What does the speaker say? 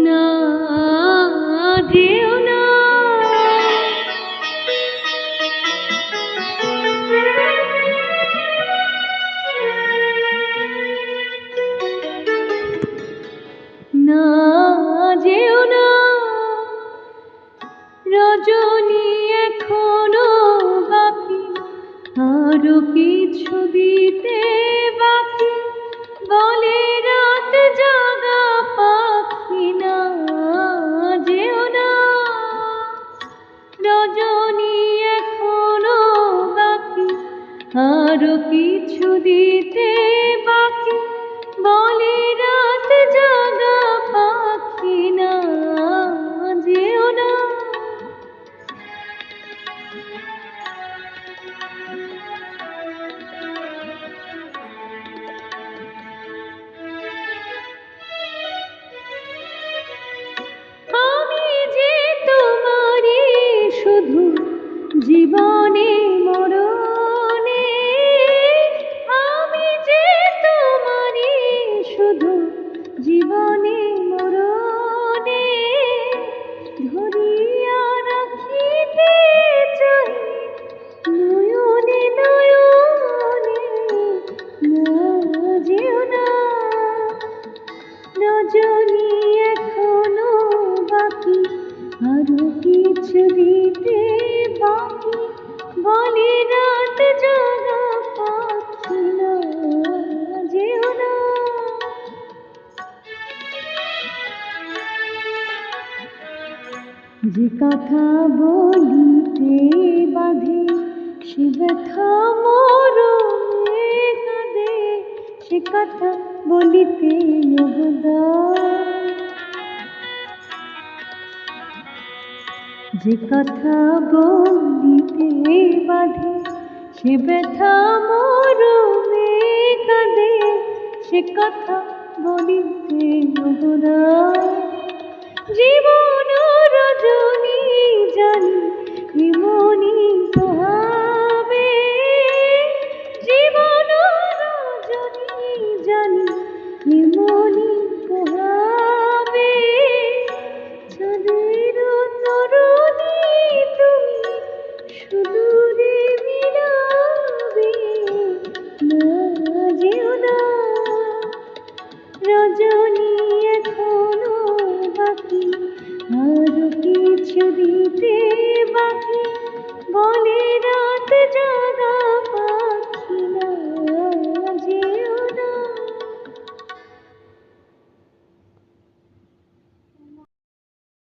না যেও না, না যেও না, রজনী এখনো বাকি, আরো কিছু দিতে বাকি, বলে রাত জাগা পাখি। না যেও না, রজনী এখনো বাকি, আরো কিছু দিতে বাকি, বলে রাত জাগা পাখি। না যেও না, আমি যে তোমারই শুধু জীবনে মরণে, আমি যে তোমারই শুধু জীবনে মরণে, ধরিয়া রাখিতে চাই নয়নে নয়নে। না যেও না, রজনী এখনো বাকি, আরো কিছু দিতে বাকি, বলে রাত জাগা পাখি। না যেও না, যে কথা বলিতে বাঁধে সে ব্যথা মরণে কাঁদে, সে কথা বলিতে অবদান। যে কথা বলিতে বাঁধে সে ব্যথা মরণে কাঁদে, সে কথা বলিতে অবদান। জীবন